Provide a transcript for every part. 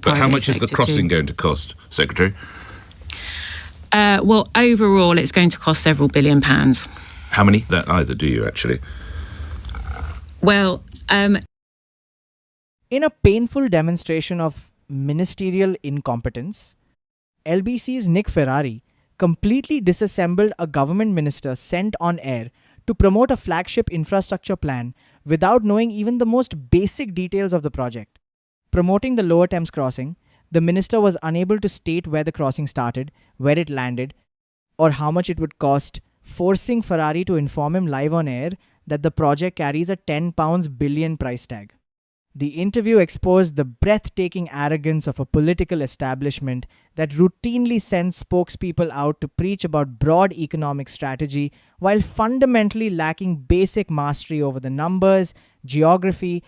private how much is the sector crossing going to cost, Secretary? Well, overall, it's going to cost several £billion. How many? That either, do you, actually? Well, in a painful demonstration of ministerial incompetence, LBC's Nick Ferrari completely disassembled a government minister sent on air to promote a flagship infrastructure plan without knowing even the most basic details of the project. Promoting the Lower Thames crossing, the minister was unable to state where the crossing started, where it landed, or how much it would cost, forcing Ferrari to inform him live on air that the project carries a £10 billion price tag. The interview exposed the breathtaking arrogance of a political establishment that routinely sends spokespeople out to preach about broad economic strategy while fundamentally lacking basic mastery over the numbers, geography,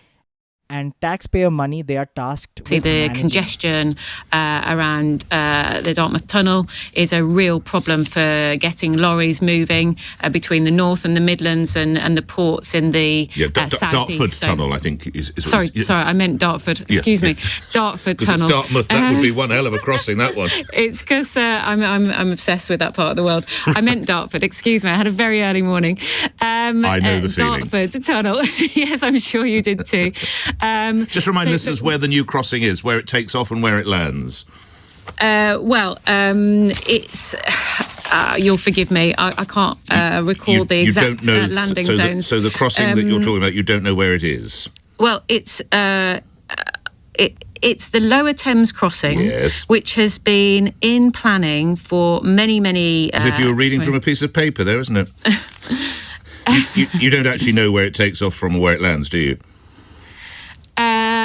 and taxpayer money they are tasked with managing. The congestion around the Dartmouth Tunnel is a real problem for getting lorries moving between the north and the Midlands and the ports in the southeast. Dartford Tunnel, I think. Sorry, I meant Dartford. Excuse me. Dartford Tunnel. It's Dartmouth. That would be one hell of a crossing, that one. It's because I'm obsessed with that part of the world. I meant Dartford. Excuse me. I had a very early morning. I know the feeling. Dartford Tunnel. Yes, I'm sure you did too. Just remind listeners where the new crossing is, where it takes off and where it lands. It's... you'll forgive me, I can't recall the exact landing zones. So the crossing that you're talking about, you don't know where it is? Well, it's the Lower Thames crossing, yes, which has been in planning for many... As if you were reading from a piece of paper there, isn't it? you don't actually know where it takes off from or where it lands, do you?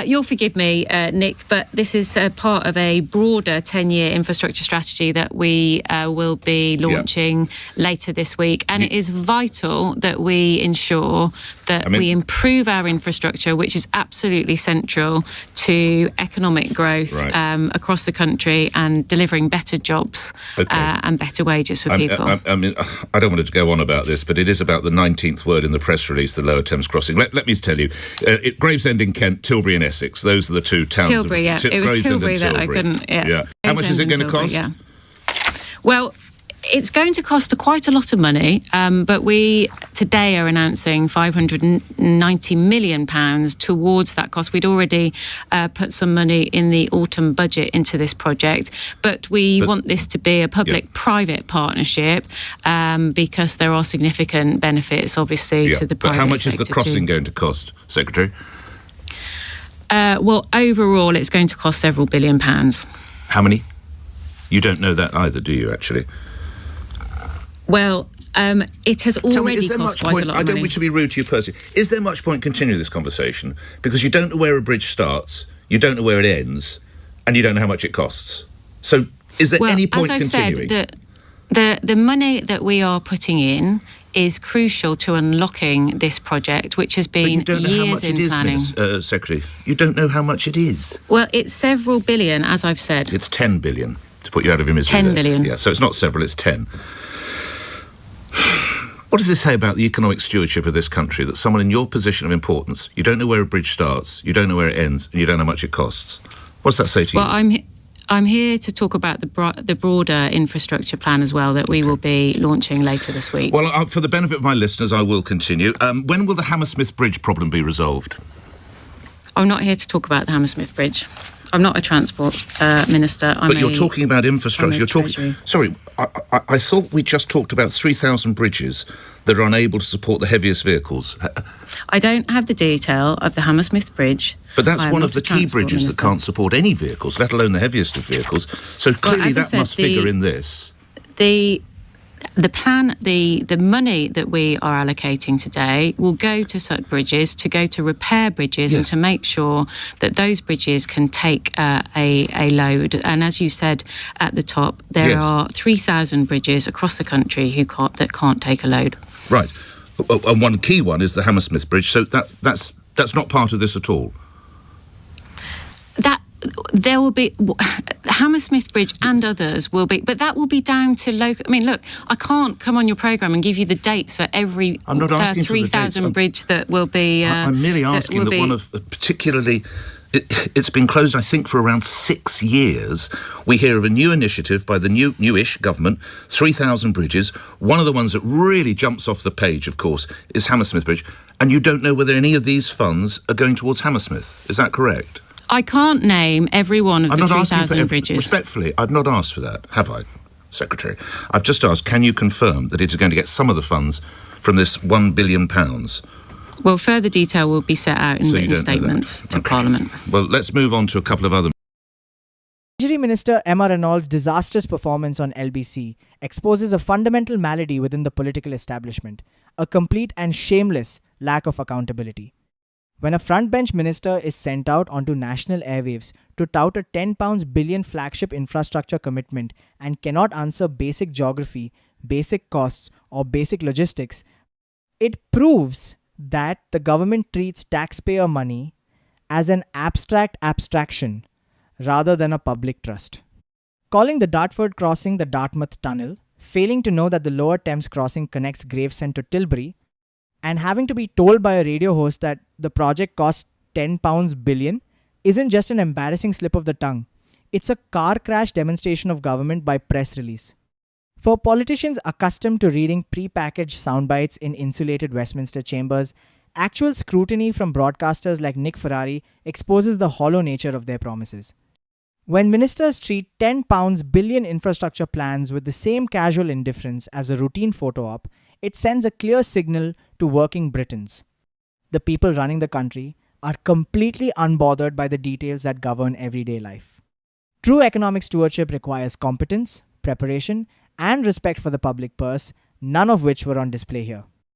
You'll forgive me, Nick, but this is part of a broader 10-year infrastructure strategy that we will be launching later this week. And it is vital that we ensure that we improve our infrastructure, which is absolutely central to economic growth across the country and delivering better jobs and better wages for people. I don't want to go on about this, but it is about the 19th word in the press release, the Lower Thames crossing. Let me tell you, Gravesend in Kent, Tilbury in Essex, those are the two towns. Tilbury, it was Tilbury that I couldn't... Yeah. How much is it going to cost? Well, it's going to cost quite a lot of money, but we today are announcing £590 million towards that cost. We'd already put some money in the autumn budget into this project, but we want this to be a public-private partnership because there are significant benefits, obviously, to the private sector. But how much is the crossing going to cost, Secretary? Well, overall, it's going to cost several £billion. How many? You don't know that either, do you, actually? Well, it has already cost quite a lot of money. I don't wish to be rude to you personally. Is there much point continuing this conversation? Because you don't know where a bridge starts, you don't know where it ends, and you don't know how much it costs. So is there any point continuing? As I said, the money that we are putting in is crucial to unlocking this project, which has been years in planning. Secretary, you don't know how much it is. Well, it's several billion, as I've said. It's 10 billion, to put you out of your misery. 10 billion. Yeah, so it's not several, it's 10. What does this say about the economic stewardship of this country, that someone in your position of importance, you don't know where a bridge starts, you don't know where it ends, and you don't know how much it costs? What does that say to you? Well, I'm here to talk about the broader infrastructure plan as well that we will be launching later this week. Well, for the benefit of my listeners, I will continue. When will the Hammersmith Bridge problem be resolved? I'm not here to talk about the Hammersmith Bridge. I'm not a transport minister. But you're talking about infrastructure. You're talking. Sorry, I thought we just talked about 3,000 bridges that are unable to support the heaviest vehicles. I don't have the detail of the Hammersmith Bridge. But that's one of the key bridges that can't support any vehicles, let alone the heaviest of vehicles. So clearly that must figure in this. The plan, the money that we are allocating today will go to such bridges, to go to repair bridges and to make sure that those bridges can take a load. And as you said at the top, there are 3,000 bridges across the country that can't take a load. Right. And one key one is the Hammersmith Bridge, so that's not part of this at all. There will be Hammersmith Bridge and others will be, but that will be down to local. I mean, look, I can't come on your programme and give you the dates for every 3,000 bridge that will be. I'm merely asking that one of particularly It's been closed, I think, for around 6 years. We hear of a new initiative by the newish government, 3,000 bridges. One of the ones that really jumps off the page, of course, is Hammersmith Bridge. And you don't know whether any of these funds are going towards Hammersmith. Is that correct? I can't name every one of the 3,000 bridges. Respectfully, I've not asked for that, have I, Secretary? I've just asked, can you confirm that it is going to get some of the funds from this £1 billion? Well, further detail will be set out in written statements to Parliament. Well, let's move on to a couple of other... Treasury Minister Emma Reynolds' disastrous performance on LBC exposes a fundamental malady within the political establishment, a complete and shameless lack of accountability. When a frontbench minister is sent out onto national airwaves to tout a £10 billion flagship infrastructure commitment and cannot answer basic geography, basic costs, or basic logistics, it proves that the government treats taxpayer money as an abstract abstraction rather than a public trust. Calling the Dartford crossing the Dartmouth Tunnel, failing to know that the Lower Thames crossing connects Gravesend to Tilbury, and having to be told by a radio host that the project costs £10 billion isn't just an embarrassing slip of the tongue. It's a car crash demonstration of government by press release. For politicians accustomed to reading pre-packaged soundbites in insulated Westminster chambers, actual scrutiny from broadcasters like Nick Ferrari exposes the hollow nature of their promises. When ministers treat £10 billion infrastructure plans with the same casual indifference as a routine photo op, it sends a clear signal to working Britons. The people running the country are completely unbothered by the details that govern everyday life. True economic stewardship requires competence, preparation, and respect for the public purse, none of which were on display here.